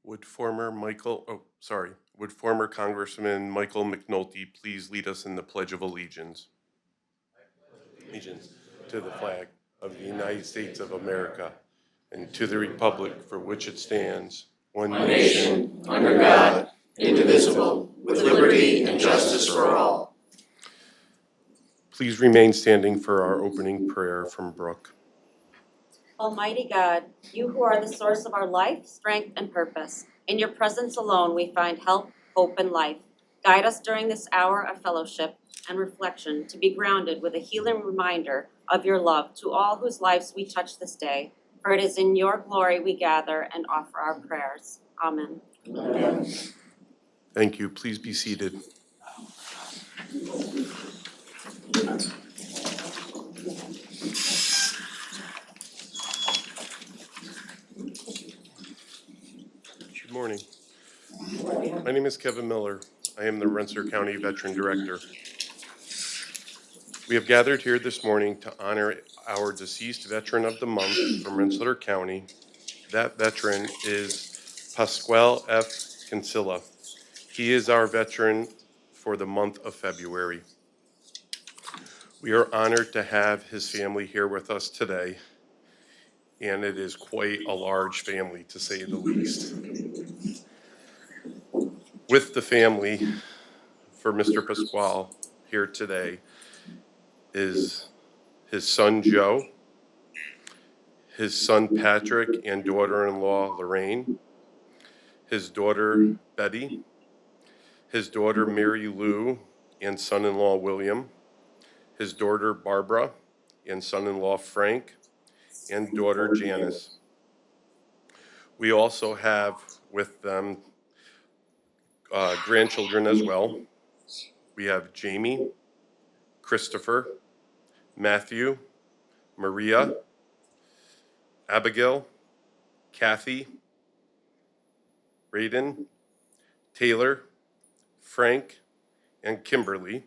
Would former Congressman Michael McNulty please lead us in the Pledge of Allegiance? Allegiance to the flag of the United States of America and to the republic for which it stands, one nation, under God, indivisible, with liberty and justice for all. Please remain standing for our opening prayer from Brooke. Almighty God, you who are the source of our life, strength, and purpose, in your presence alone we find help, hope, and life. Guide us during this hour of fellowship and reflection to be grounded with a healing reminder of your love to all whose lives we touch this day. For it is in your glory we gather and offer our prayers. Amen. Amen. Thank you. Please be seated. Good morning. My name is Kevin Miller. I am the Rensselaer County Veteran Director. We have gathered here this morning to honor our deceased veteran of the month from Rensselaer County. That veteran is Pasquale F. Kinsella. He is our veteran for the month of February. We are honored to have his family here with us today, and it is quite a large family, to say the least. With the family for Mr. Pasquale here today is his son Joe, his son Patrick and daughter-in-law Lorraine, his daughter Betty, his daughter Mary Lou and son-in-law William, his daughter Barbara and son-in-law Frank, and daughter Janice. We also have with them grandchildren as well. We have Jamie, Christopher, Matthew, Maria, Abigail, Kathy, Raiden, Taylor, Frank, and Kimberly.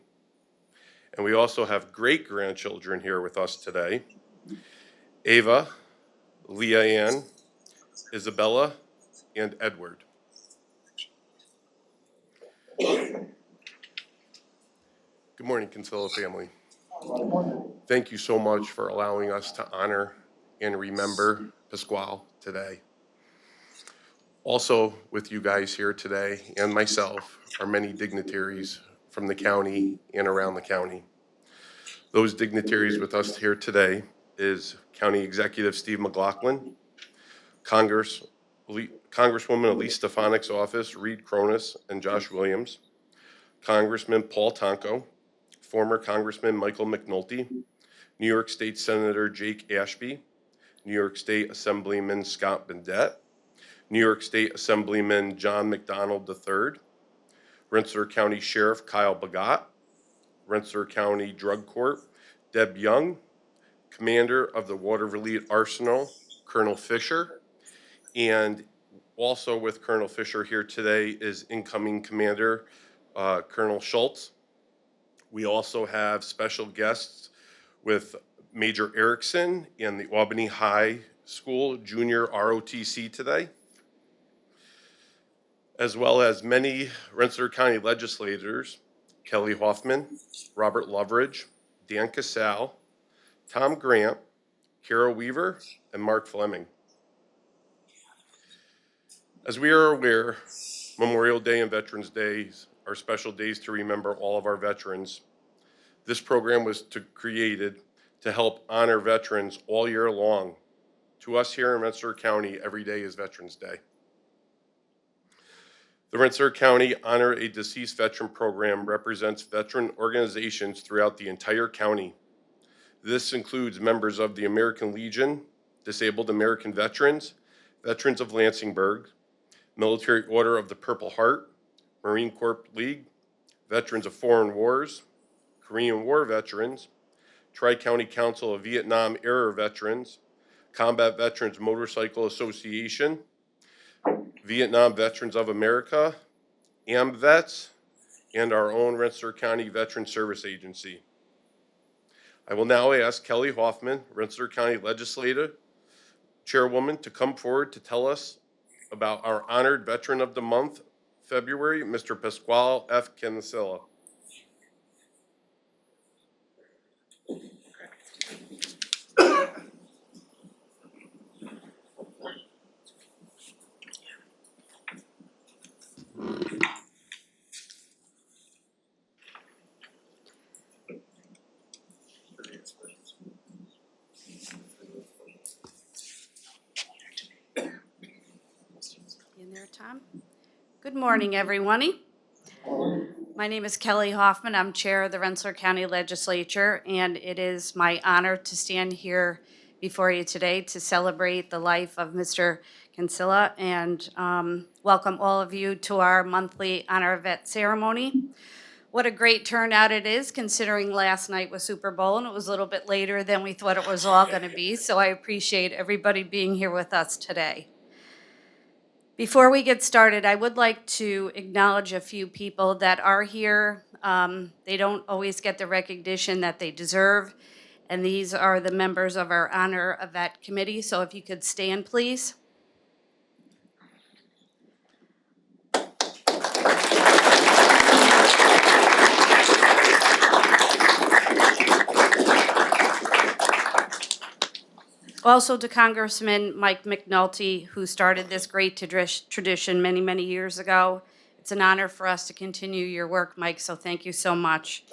And we also have great-grandchildren here with us today. Ava, Leah Ann, Isabella, and Edward. Good morning, Kinsella family. Thank you so much for allowing us to honor and remember Pasquale today. Also with you guys here today and myself are many dignitaries from the county and around the county. Those dignitaries with us here today is County Executive Steve McLaughlin, Congresswoman Elise Stefanik's office, Reed Cronus and Josh Williams, Congressman Paul Tonko, former Congressman Michael McNulty, New York State Senator Jake Ashby, New York State Assemblyman Scott Bendet, New York State Assemblyman John McDonald III, Rensselaer County Sheriff Kyle Bagat, Rensselaer County Drug Court Deb Young, Commander of the Waterville Arsenal Colonel Fisher, and also with Colonel Fisher here today is incoming Commander Colonel Schultz. We also have special guests with Major Erickson and the Albany High School Junior ROTC today, as well as many Rensselaer County legislators, Kelly Hoffman, Robert Loveridge, Dan Casale, Tom Grant, Carol Weaver, and Mark Fleming. As we are aware, Memorial Day and Veterans Day are special days to remember all of our veterans. This program was created to help honor veterans all year long. To us here in Rensselaer County, every day is Veterans Day. The Rensselaer County Honor a Deceased Veteran program represents veteran organizations throughout the entire county. This includes members of the American Legion, Disabled American Veterans, Veterans of Lansingburg, Military Order of the Purple Heart, Marine Corps League, Veterans of Foreign Wars, Korean War Veterans, Tri-County Council of Vietnam-era Veterans, Combat Veterans Motorcycle Association, Vietnam Veterans of America, AMVETS, and our own Rensselaer County Veteran Service Agency. I will now ask Kelly Hoffman, Rensselaer County Legislative Chairwoman, to come forward to tell us about our honored Veteran of the Month, February, Mr. Pasquale F. Kinsella. In there, Tom. Good morning, everyone. My name is Kelly Hoffman. I'm Chair of the Rensselaer County Legislature, and it is my honor to stand here before you today to celebrate the life of Mr. Kinsella and welcome all of you to our monthly Honor Vet ceremony. What a great turnout it is, considering last night was Super Bowl and it was a little bit later than we thought it was all going to be, so I appreciate everybody being here with us today. Before we get started, I would like to acknowledge a few people that are here. They don't always get the recognition that they deserve, and these are the members of our Honor of Vet Committee. So if you could stand, please. Also to Congressman Mike McNulty, who started this great tradition many, many years ago. It's an honor for us to continue your work, Mike, so thank you so much.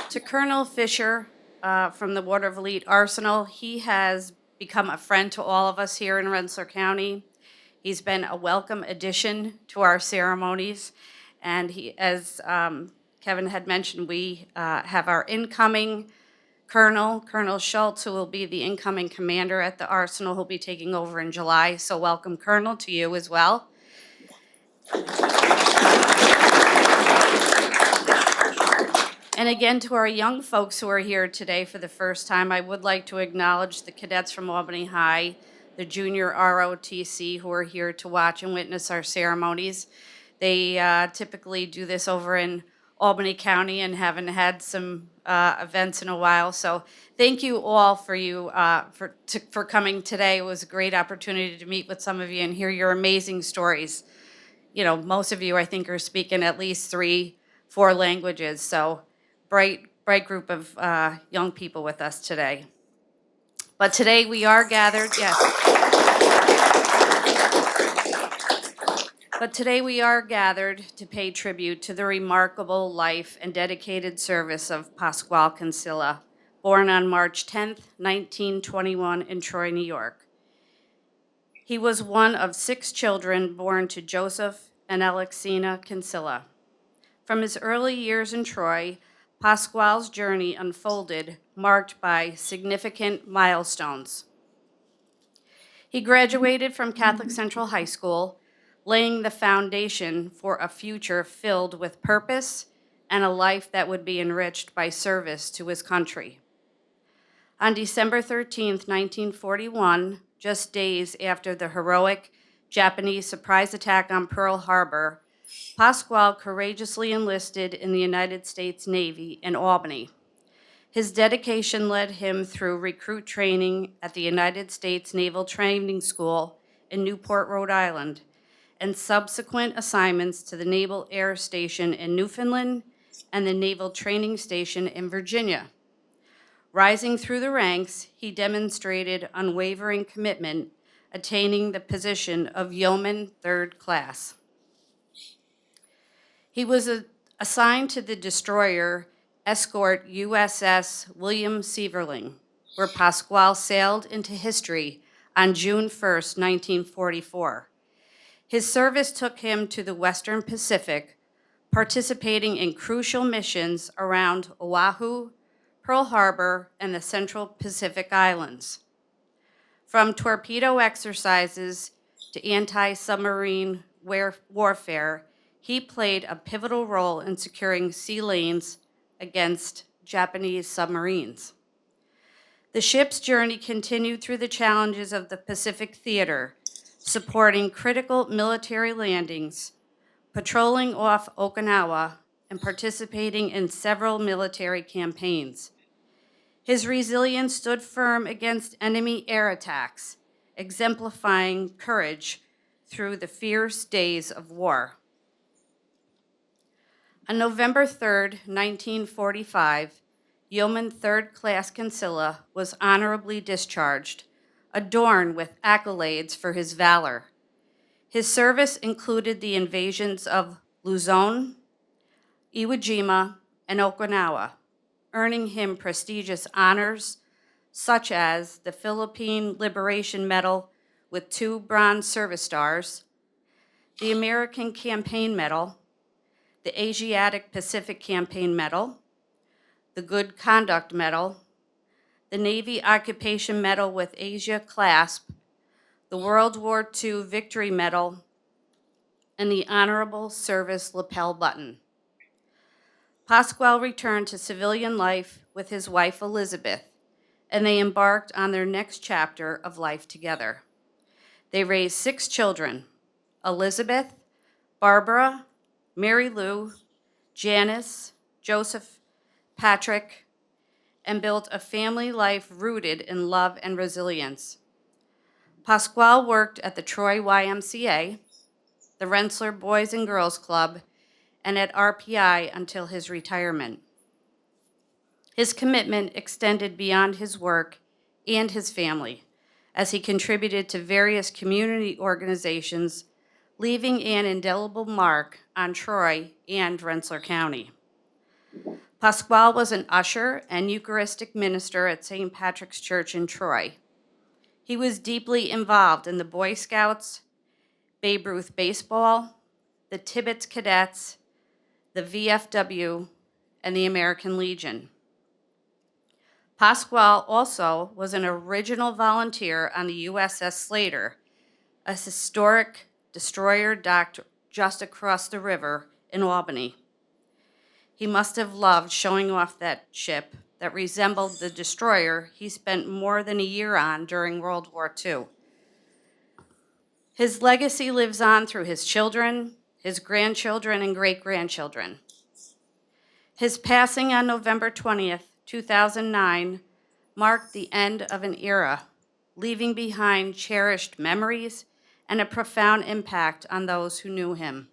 To Colonel Fisher from the Watervliet Arsenal, he has become a friend to all of us here in Rensselaer County. He's been a welcome addition to our ceremonies, and he, as Kevin had mentioned, we have our incoming Colonel Schultz, who will be the incoming commander at the Arsenal, who'll be taking over in July. So welcome, Colonel, to you as well. And again, to our young folks who are here today for the first time, I would like to acknowledge the cadets from Albany High, the junior ROTC, who are here to watch and witness our ceremonies. They typically do this over in Albany County and haven't had some events in a while. So thank you all for coming today. It was a great opportunity to meet with some of you and hear your amazing stories. You know, most of you, I think, are speaking at least 3-4 languages. So bright group of young people with us today. But today we are gathered, But today we are gathered to pay tribute to the remarkable life and dedicated service of Pasquale Kinsella, born on March 10th, 1921 in Troy, New York. He was one of 6 children born to Joseph and Alexina Kinsella. From his early years in Troy, Pasquale's journey unfolded, marked by significant milestones. He graduated from Catholic Central High School, laying the foundation for a future filled with purpose and a life that would be enriched by service to his country. On December 13th, 1941, just days after the heroic Japanese surprise attack on Pearl Harbor, Pasquale courageously enlisted in the United States Navy in Albany. His dedication led him through recruit training at the United States Naval Training School in Newport, Rhode Island, and subsequent assignments to the Naval Air Station in Newfoundland and the Naval Training Station in Virginia. Rising through the ranks, he demonstrated unwavering commitment, attaining the position of Yeoman 3rd Class. He was assigned to the destroyer escort USS William Sieverling, where Pasquale sailed into history on June 1st, 1944. His service took him to the Western Pacific, participating in crucial missions around Oahu, Pearl Harbor, and the Central Pacific Islands. From torpedo exercises to anti-submarine warfare, he played a pivotal role in securing sea lanes against Japanese submarines. The ship's journey continued through the challenges of the Pacific Theater, supporting critical military landings, patrolling off Okinawa, and participating in several military campaigns. His resilience stood firm against enemy air attacks, exemplifying courage through the fierce days of war. On November 3, 1945, Yeoman Third Class Kinsella was honorably discharged, adorned with accolades for his valor. His service included the invasions of Luzon, Iwo Jima, and Okinawa, earning him prestigious honors such as the Philippine Liberation Medal with 2 Bronze Service Stars, the American Campaign Medal, the Asiatic Pacific Campaign Medal, the Good Conduct Medal, the Navy Occupation Medal with Asia Clasp, the World War II Victory Medal, and the Honorable Service Lapel Button. Pasquale returned to civilian life with his wife Elizabeth, and they embarked on their next chapter of life together. They raised 6 children: Elizabeth, Barbara, Mary Lou, Janice, Joseph, Patrick, and built a family life rooted in love and resilience. Pasquale worked at the Troy YMCA, the Rensselaer Boys and Girls Club, and at RPI until his retirement. His commitment extended beyond his work and his family, as he contributed to various community organizations, leaving an indelible mark on Troy and Rensselaer County. Pasquale was an usher and Eucharistic minister at St. Patrick's Church in Troy. He was deeply involved in the Boy Scouts, Babe Ruth Baseball, the Tibbetts Cadets, the VFW, and the American Legion. Pasquale also was an original volunteer on the USS Slater, a historic destroyer docked just across the river in Albany. He must have loved showing off that ship that resembled the destroyer he spent more than a year on during World War II. His legacy lives on through his children, his grandchildren, and great-grandchildren. His passing on November 20th, 2009, marked the end of an era, leaving behind cherished memories and a profound impact on those who knew him.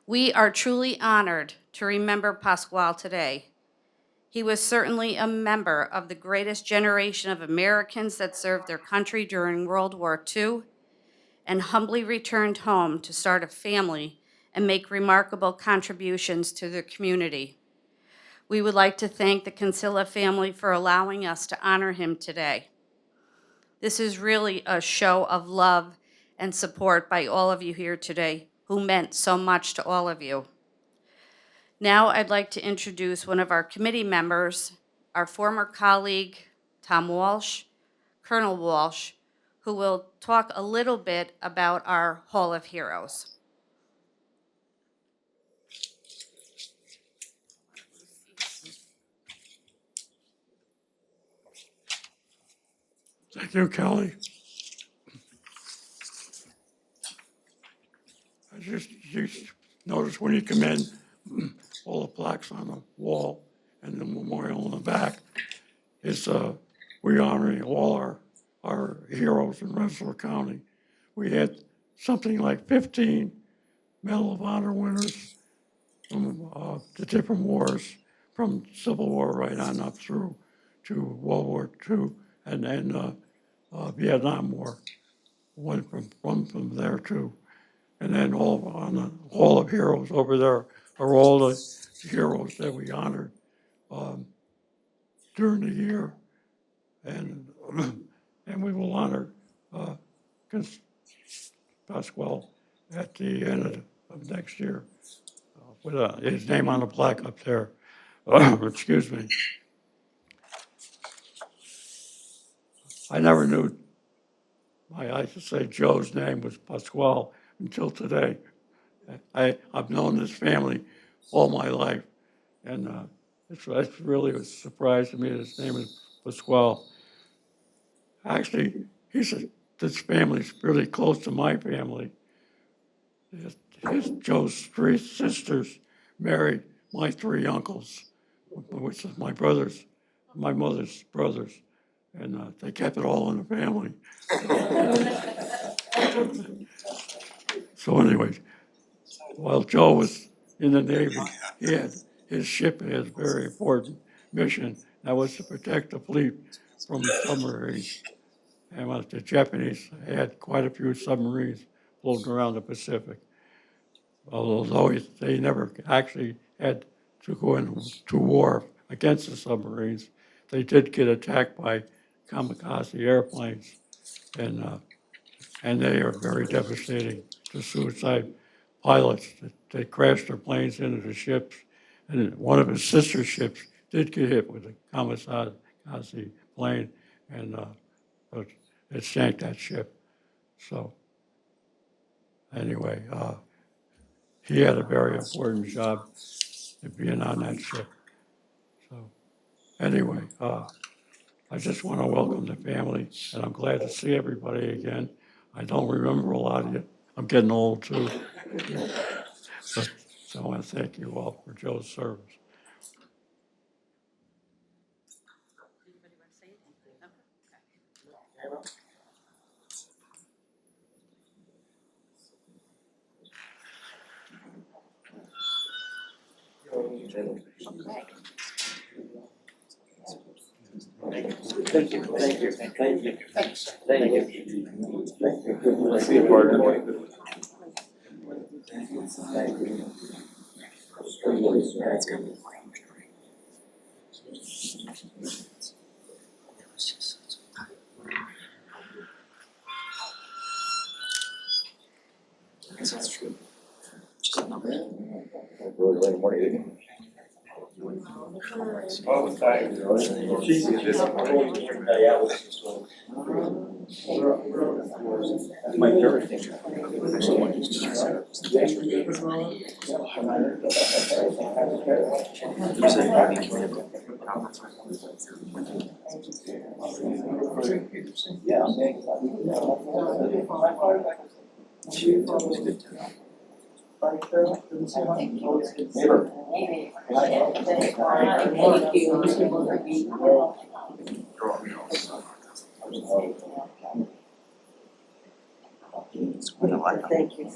We are truly honored to remember Pasquale today. He was certainly a member of the greatest generation of Americans that served their country during World War II and humbly returned home to start a family and make remarkable contributions to the community. We would like to thank the Kinsella family for allowing us to honor him today. This is really a show of love and support by all of you here today who meant so much to all of you. Now I'd like to introduce one of our committee members, our former colleague, Tom Walsh, Colonel Walsh, who will talk a little bit about our Hall of Heroes. Thank you, Kelly. You notice when you come in, all the plaques on the wall and the memorial in the back is we honoring all our heroes in Rensselaer County. We had something like 15 Medal of Honor winners from the different wars, from Civil War right on up through to World War II and then Vietnam War. One from there too. And then all on the Hall of Heroes over there are all the heroes that we honored during the year. And we will honor Pasquale at the end of next year with his name on the plaque up there. Excuse me. I never knew, I should say Joe's name was Pasquale until today. I've known this family all my life, and it's really a surprise to me that his name is Pasquale. Actually, this family's really close to my family. Joe's 3 sisters married my 3 uncles, which is my brother's my mother's brothers, and they kept it all in the family. So anyways, while Joe was in the Navy, his ship had a very important mission. That was to protect the fleet from submarines. And the Japanese had quite a few submarines floating around the Pacific. Although they never actually had to go into war against the submarines, they did get attacked by kamikaze airplanes, and they are very devastating to suicide pilots. They crashed their planes into the ships, and one of his sister ships did get hit with a kamikaze plane, and but it sank that ship. So anyway, he had a very important job in being on that ship. So anyway, I just want to welcome the family, and I'm glad to see everybody again. I don't remember a lot of you. I'm getting old too. But, so I want to thank you all for Joe's service. Thank you, thank you, thank you. Thank you. Let's see a partner. My favorite thing. Thank you.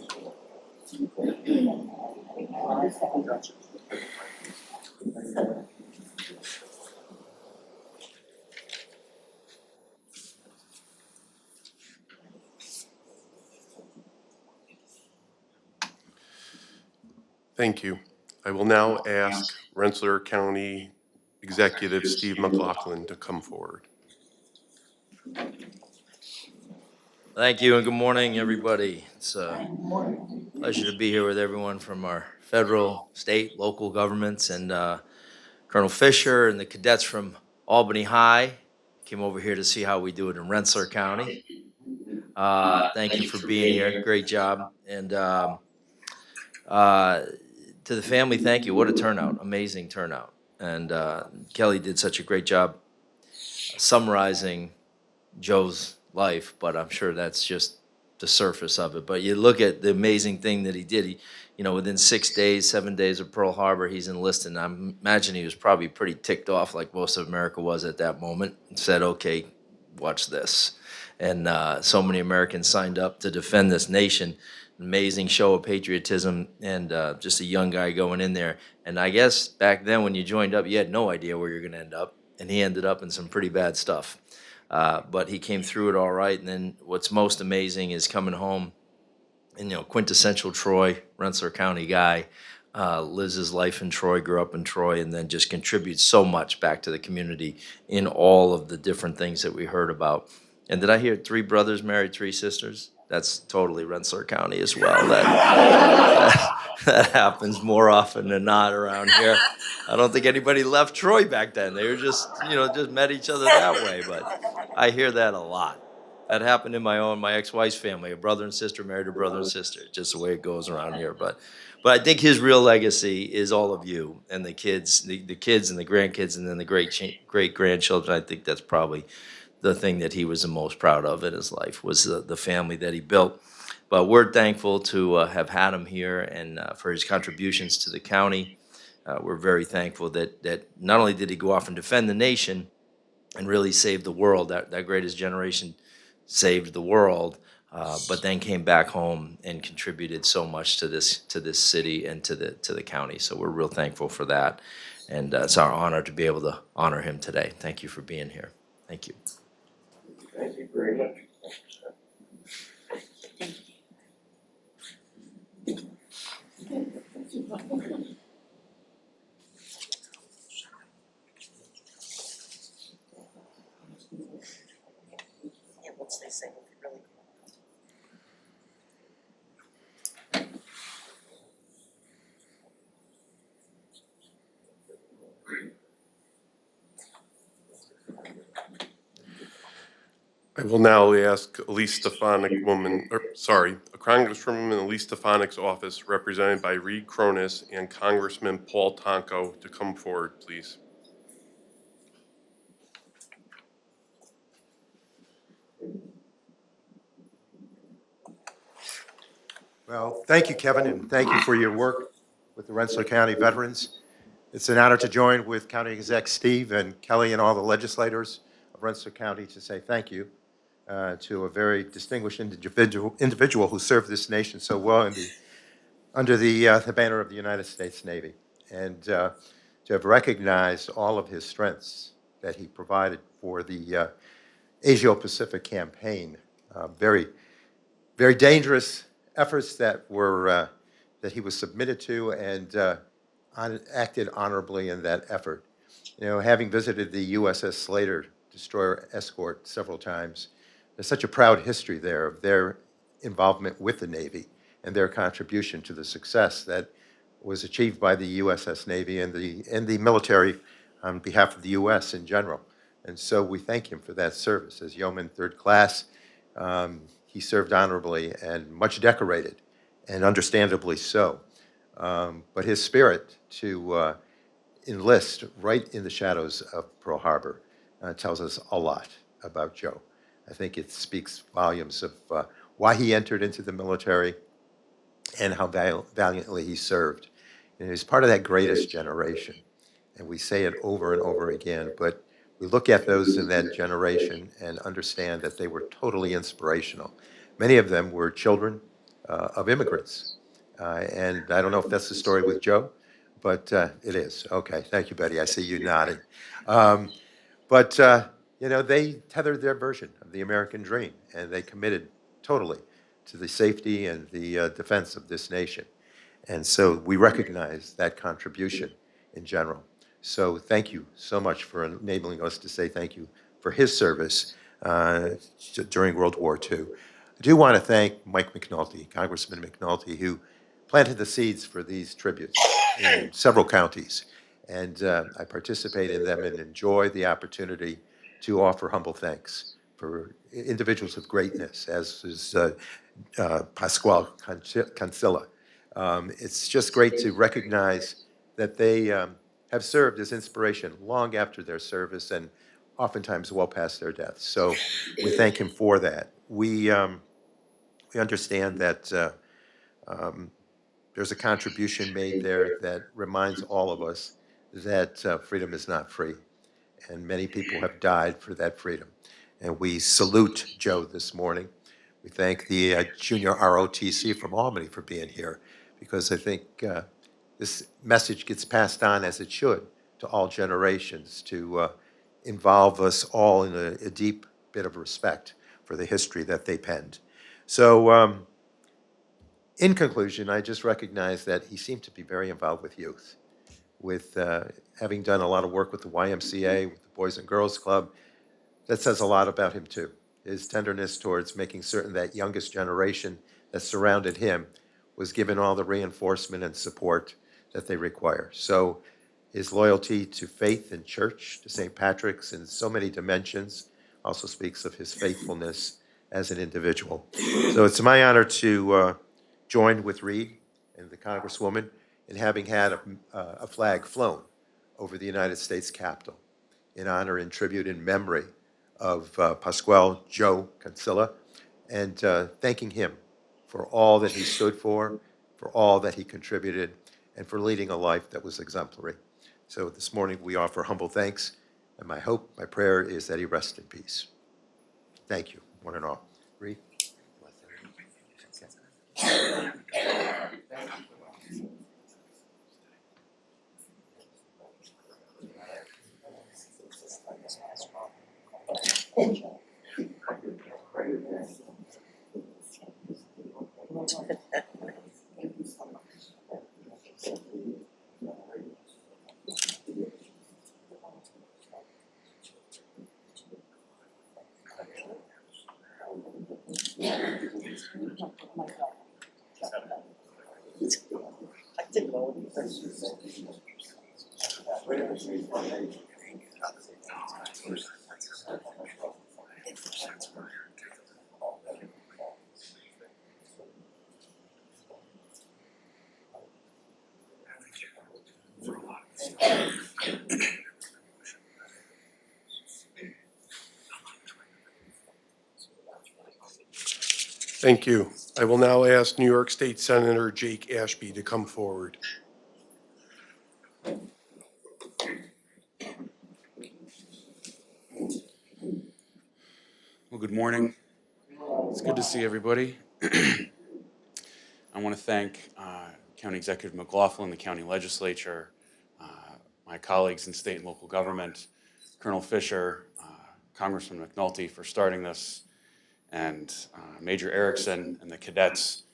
Thank you. I will now ask Rensselaer County Executive Steve McLaughlin to come forward. Thank you and good morning, everybody. It's a pleasure to be here with everyone from our federal, state, local governments, and Colonel Fisher and the cadets from Albany High came over here to see how we do it in Rensselaer County. Thank you for being here. Great job. And to the family, thank you. What a turnout. Amazing turnout. And Kelly did such a great job summarizing Joe's life, but I'm sure that's just the surface of it. But you look at the amazing thing that he did. He, within 6 days, 7 days of Pearl Harbor, he's enlisted. And I imagine he was probably pretty ticked off, like most of America was at that moment, and said, okay, watch this. And so many Americans signed up to defend this nation. Amazing show of patriotism, and just a young guy going in there. And I guess back then when you joined up, you had no idea where you're going to end up. And he ended up in some pretty bad stuff. But he came through it all right. And then what's most amazing is coming home and, quintessential Troy, Rensselaer County guy, lives his life in Troy, grew up in Troy, and then just contributes so much back to the community in all of the different things that we heard about. And did I hear 3 brothers married 3 sisters? That's totally Rensselaer County as well. That happens more often than not around here. I don't think anybody left Troy back then. They were just, just met each other that way. But I hear that a lot. That happened in my ex-wife's family. A brother and sister married a brother and sister. Just the way it goes around here. But I think his real legacy is all of you and the kids, the kids and the grandkids, and then the great grandchildren. I think that's probably the thing that he was the most proud of in his life, was the family that he built. But we're thankful to have had him here and for his contributions to the county. we're very thankful that not only did he go off and defend the nation and really save the world, that greatest generation saved the world, but then came back home and contributed so much to this city and to the county. So we're real thankful for that, and it's our honor to be able to honor him today. Thank you for being here. Thank you. Thank you very much. Once they say it really. I will now ask Elise Stefanik Congresswoman Elise Stefanik's office, represented by Reed Cronus and Congressman Paul Tonko, to come forward, please. Well, thank you, Kevin, and thank you for your work with the Rensselaer County veterans. It's an honor to join with County Exec Steve and Kelly and all the legislators of Rensselaer County to say thank you to a very distinguished individual who served this nation so well under the banner of the United States Navy, and to have recognized all of his strengths that he provided for the Asia-Pacific campaign. Very, very dangerous efforts that were that he was submitted to, and acted honorably in that effort. You know, having visited the USS Slater destroyer escort several times, there's such a proud history there of their involvement with the Navy and their contribution to the success that was achieved by the USS Navy and the military on behalf of the U.S. in general. And so we thank him for that service. As Yeoman Third Class, he served honorably and much decorated, and understandably so. But his spirit to enlist right in the shadows of Pearl Harbor tells us a lot about Joe. I think it speaks volumes of why he entered into the military and how valiantly he served. And he's part of that greatest generation. And we say it over and over again, but we look at those in that generation and understand that they were totally inspirational. Many of them were children of immigrants. And I don't know if that's the story with Joe, but it is. Okay, thank you, Betty. I see you nodding. You know, they tethered their version of the American dream, and they committed totally to the safety and the defense of this nation. And so we recognize that contribution in general. So thank you so much for enabling us to say thank you for his service during World War II. I do want to thank Mike McNulty, Congressman McNulty, who planted the seeds for these tributes in several counties. And I participate in them and enjoy the opportunity to offer humble thanks for individuals of greatness, as is Pasquale Cancilla. It's just great to recognize that they have served as inspiration long after their service and oftentimes well past their deaths. So we thank him for that. We understand that there's a contribution made there that reminds all of us that freedom is not free, and many people have died for that freedom. And we salute Joe this morning. We thank the Junior ROTC from Albany for being here, because I think this message gets passed on, as it should, to all generations, to involve us all in a deep bit of respect for the history that they penned. So in conclusion, I just recognize that he seemed to be very involved with youth, with having done a lot of work with the YMCA, with the Boys and Girls Club. That says a lot about him too. His tenderness towards making certain that youngest generation that surrounded him was given all the reinforcement and support that they require. So his loyalty to faith and church, to St. Patrick's in so many dimensions, also speaks of his faithfulness as an individual. So it's my honor to join with Reed and the Congresswoman in having had a flag flown over the United States Capitol in honor and tribute in memory of Pasquale Joe Cancilla, and thanking him for all that he stood for all that he contributed, and for leading a life that was exemplary. So this morning, we offer humble thanks, and my hope, my prayer is that he rests in peace. Thank you, one and all. Reed? I didn't know. Thank you. I will now ask New York State Senator Jake Ashby to come forward. Well, good morning. It's good to see everybody. I want to thank County Executive McLaughlin, the county legislature, my colleagues in state and local government, Colonel Fisher, Congressman McNulty for starting this, and Major Erickson and the cadets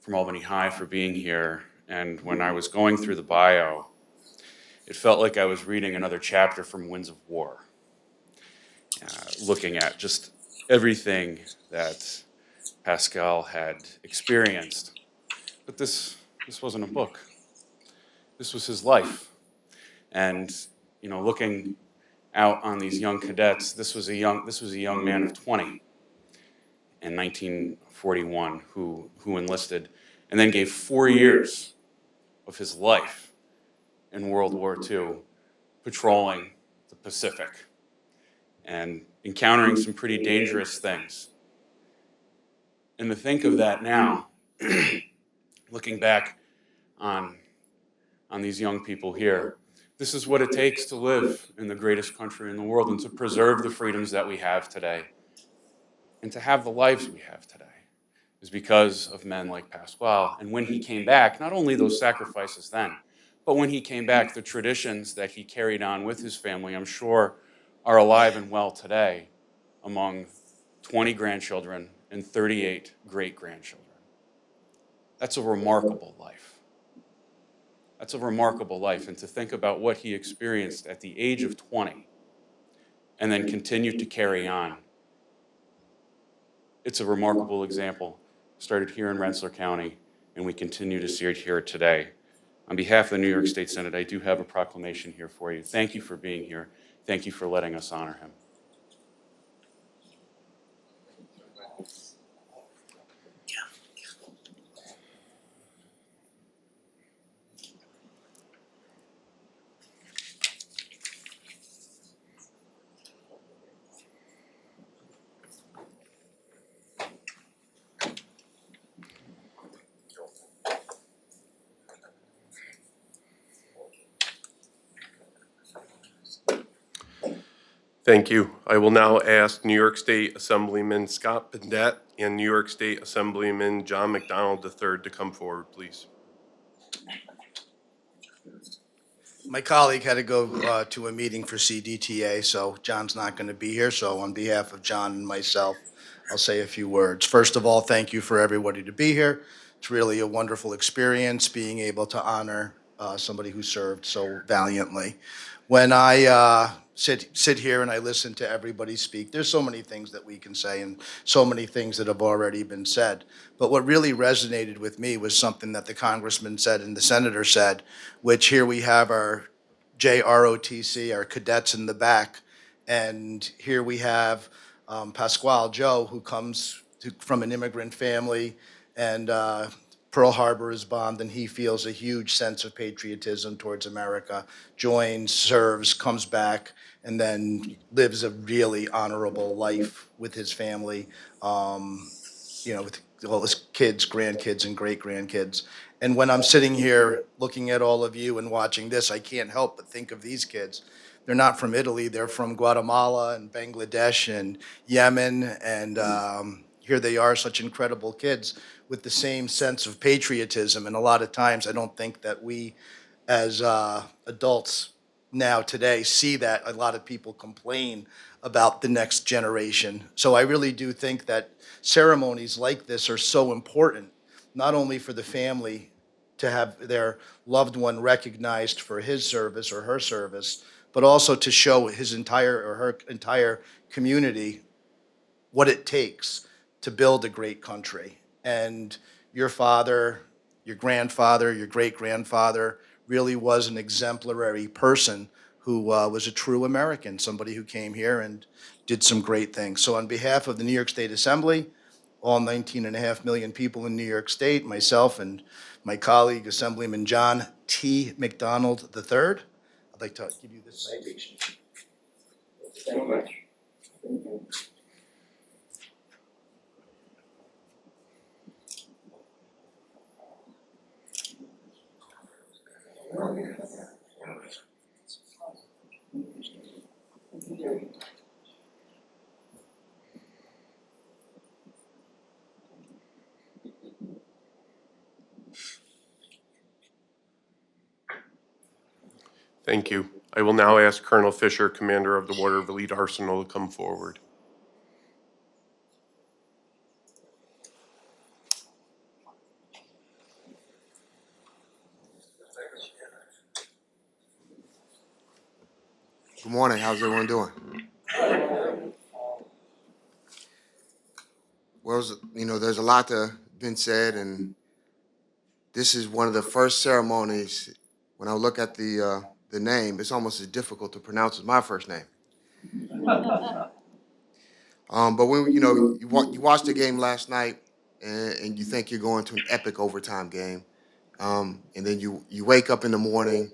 from Albany High for being here. And when I was going through the bio, it felt like I was reading another chapter from Winds of War, looking at just everything that Pascal had experienced. But this wasn't a book. This was his life. And, you know, looking out on these young cadets, this was a young man of 20 in 1941 who enlisted and then gave 4 years of his life in World War II patrolling the Pacific and encountering some pretty dangerous things. And to think of that now, looking back on these young people here, this is what it takes to live in the greatest country in the world and to preserve the freedoms that we have today and to have the lives we have today is because of men like Pasquale. And when he came back, not only those sacrifices then, but when he came back, the traditions that he carried on with his family, I'm sure, are alive and well today among 20 grandchildren and 38 great-grandchildren. That's a remarkable life. That's a remarkable life. And to think about what he experienced at the age of 20 and then continued to carry on, it's a remarkable example. Started here in Rensselaer County, and we continue to see it here today. On behalf of the New York State Senate, I do have a proclamation here for you. Thank you for being here. Thank you for letting us honor him. Thank you. I will now ask New York State Assemblyman Scott Pendett and New York State Assemblyman John McDonald III to come forward, please. My colleague had to go to a meeting for CDTA, so John's not going to be here. So on behalf of John and myself, I'll say a few words. First of all, thank you for everybody to be here. It's really a wonderful experience being able to honor somebody who served so valiantly. When I sit here and I listen to everybody speak, there's so many things that we can say and so many things that have already been said. But what really resonated with me was something that the congressman said and the senator said, which here we have our JROTC, our cadets in the back, and here we have Pasquale Joe, who comes from an immigrant family, and Pearl Harbor is bombed, and he feels a huge sense of patriotism towards America, joins, serves, comes back, and then lives a really honorable life with his family, with all his kids, grandkids, and great-grandkids. And when I'm sitting here looking at all of you and watching this, I can't help but think of these kids. They're not from Italy, they're from Guatemala and Bangladesh and Yemen, and here they are, such incredible kids with the same sense of patriotism. And a lot of times, I don't think that we as adults now today see that. A lot of people complain about the next generation. So I really do think that ceremonies like this are so important, not only for the family to have their loved one recognized for his service or her service, but also to show his entire or her entire community what it takes to build a great country. And your father, your grandfather, your great-grandfather really was an exemplary person who was a true American, somebody who came here and did some great things. So on behalf of the New York State Assembly, all 19.5 million people in New York State, myself and my colleague, Assemblyman John T. McDonald III, I'd like to give you this citation. Thank you much. Thank you. I will now ask Colonel Fisher, Commander of the Waterville Arsenal, to come forward. Good morning. How's everyone doing? Well, there's a lot that been said, and this is one of the first ceremonies. When I look at the name, it's almost as difficult to pronounce as my first name. But when you watched the game last night, and you think you're going to an epic overtime game, and then you wake up in the morning,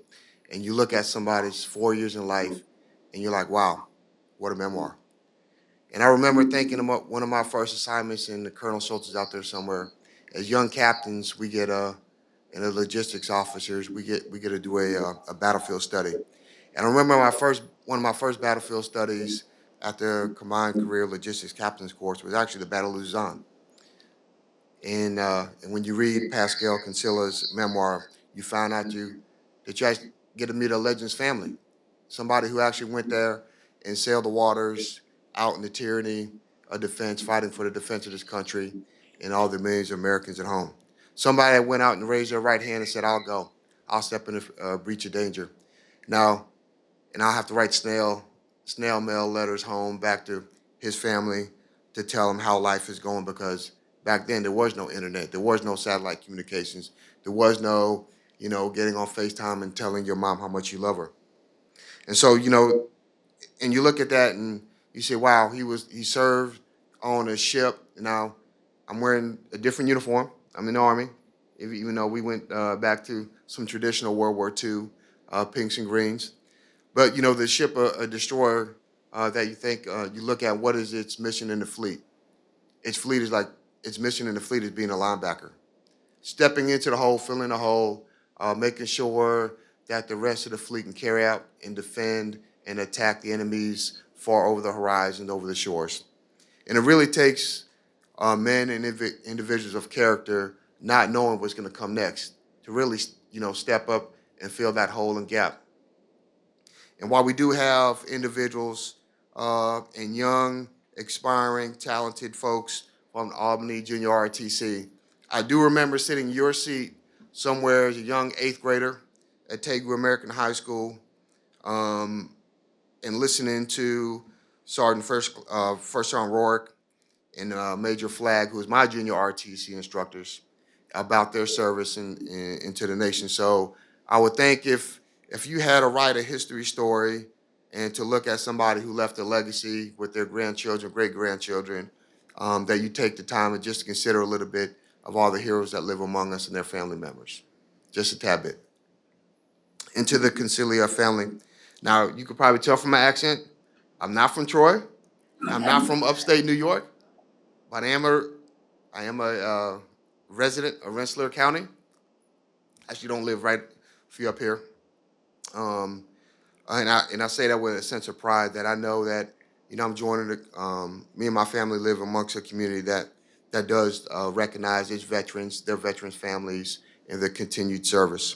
and you look at somebody's 4 years in life, and you're like, wow, what a memoir. And I remember thinking about one of my first assignments, and Colonel Schultz is out there somewhere. As young captains, we get and the logistics officers, we get to do a battlefield study. And I remember one of my first battlefield studies after Combined Career Logistics Captains course was actually the Battle of Luzon. And when you read Pascal Consilla's memoir, you find out that you actually get to meet a legend's family, somebody who actually went there and sailed the waters out in the tyranny of defense, fighting for the defense of this country and all the millions of Americans at home. Somebody that went out and raised their right hand and said, I'll go. I'll step in a breach of danger. Now, and I'll have to write snail mail letters home back to his family to tell him how life is going, because back then there was no internet, there was no satellite communications, there was no, getting on FaceTime and telling your mom how much you love her. And so, and you look at that and you say, wow, he served on a ship. Now, I'm wearing a different uniform. I'm in the Army, even though we went back to some traditional World War II pinks and greens. But, the ship, a destroyer that you think, you look at what is its mission in the fleet. Its mission in the fleet is being a linebacker. Stepping into the hole, filling the hole, making sure that the rest of the fleet can carry out and defend and attack the enemies far over the horizon, over the shores. And it really takes men and individuals of character not knowing what's going to come next to really, step up and fill that hole and gap. And while we do have individuals and young, aspiring, talented folks from Albany Junior ROTC, I do remember sitting in your seat somewhere as a young 8th grader at Tegu American High School and listening to Sergeant First Sergeant Rourke and Major Flagg, who was my junior ROTC instructors, about their service into the nation. So I would think if you had to write a history story and to look at somebody who left a legacy with their grandchildren, great-grandchildren, that you take the time and just to consider a little bit of all the heroes that live among us and their family members, just a tad bit. And to the Consilia family. Now, you could probably tell from my accent, I'm not from Troy. I'm not from upstate New York, but I am I am a resident of Rensselaer County. Actually, don't live right for you up here. And I say that with a sense of pride that I know that, you know, I'm joining me and my family live amongst a community that does recognize its veterans, their veterans' families, and their continued service.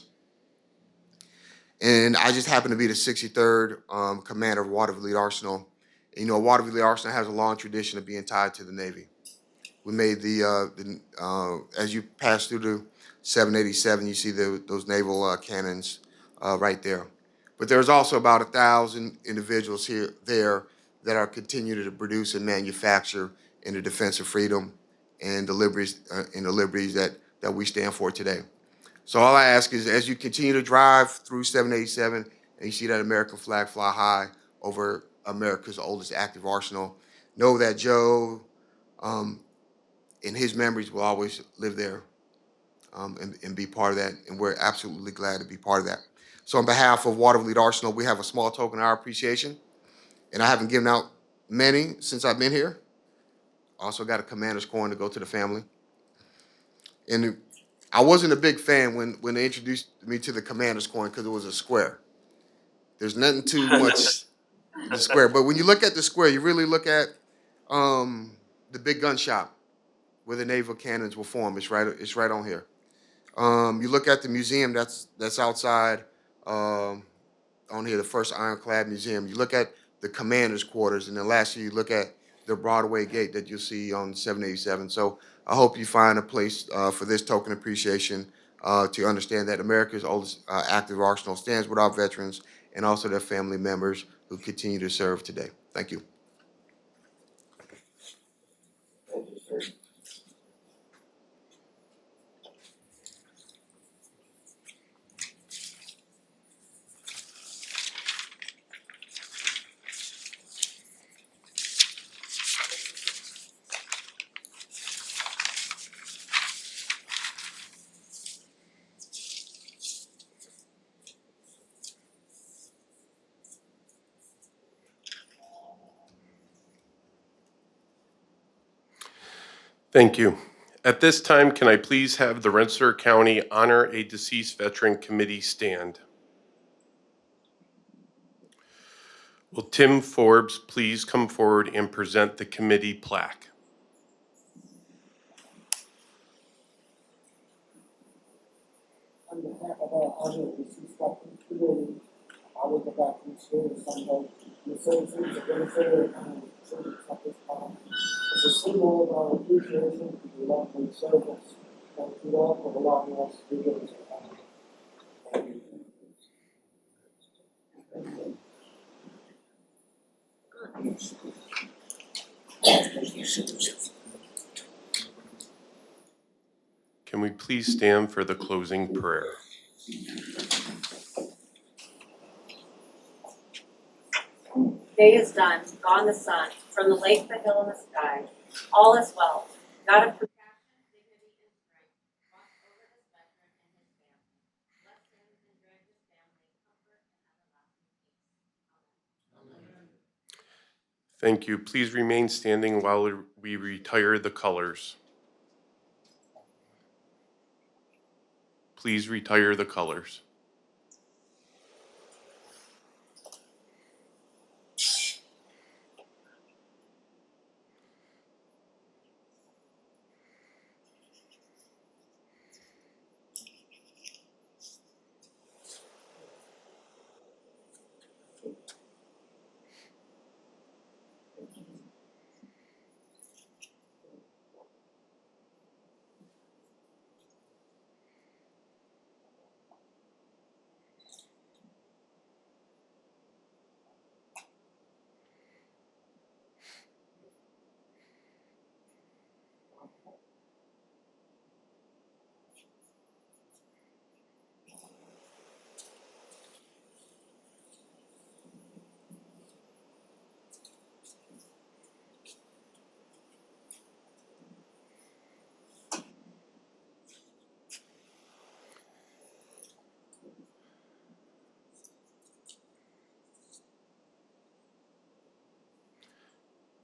And I just happen to be the 63rd commander of Water Fleet Arsenal. And, you know, Water Fleet Arsenal has a long tradition of being tied to the Navy. We made as you pass through the 787, you see those naval cannons right there. But there's also about 1,000 individuals there that are continuing to produce and manufacture in the defense of freedom and the liberties that we stand for today. So all I ask is, as you continue to drive through 787 and you see that American flag fly high over America's oldest active arsenal, know that Joe and his memories will always live there and be part of that. And we're absolutely glad to be part of that. So on behalf of Water Fleet Arsenal, we have a small token of our appreciation. And I haven't given out many since I've been here. Also got a commander's coin to go to the family. And I wasn't a big fan when they introduced me to the commander's coin because it was a square. There's nothing too much the square. But when you look at the square, you really look at the big gun shop where the naval cannons were formed. It's right on here. You look at the museum that's outside on here, the first Ironclad Museum. You look at the commander's quarters, and then lastly, you look at the Broadway gate that you'll see on 787. So I hope you find a place for this token appreciation to understand that America's oldest active arsenal stands with our veterans and also their family members who continue to serve today. Thank you. Thank you, sir. Thank you. At this time, can I please have the Rensselaer County Honor a Deceased Veteran Committee stand? Will Tim Forbes please come forward and present the committee plaque? On behalf of our honor deceased veterans committee, I would go back to the spirit of Sunday, the citizens of Rensselaer County, tribute at this time. As a symbol of our appreciation for the love and service, thank you all for allowing us to do this. Can we please stand for the closing prayer? Day is done, gone the sun, from the lake, the hill, and the sky. All is well. God of compassion, dignity, and strength, watch over this veteran and his family. Bless him and grant his family comfort and everlasting peace. Amen. Thank you. Please remain standing while we retire the colors. Please retire the colors.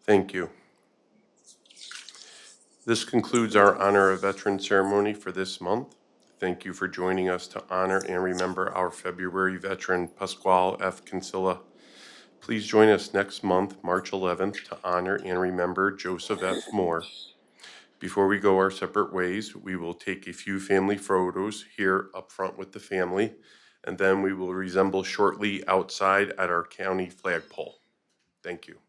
Thank you. This concludes our Honor a Veteran ceremony for this month. Thank you for joining us to honor and remember our February veteran, Pasquale F. Kinsella. Please join us next month, March 11th, to honor and remember Joseph F. Moore. Before we go our separate ways, we will take a few family photos here up front with the family, and then we will reassemble shortly outside at our county flagpole. Thank you.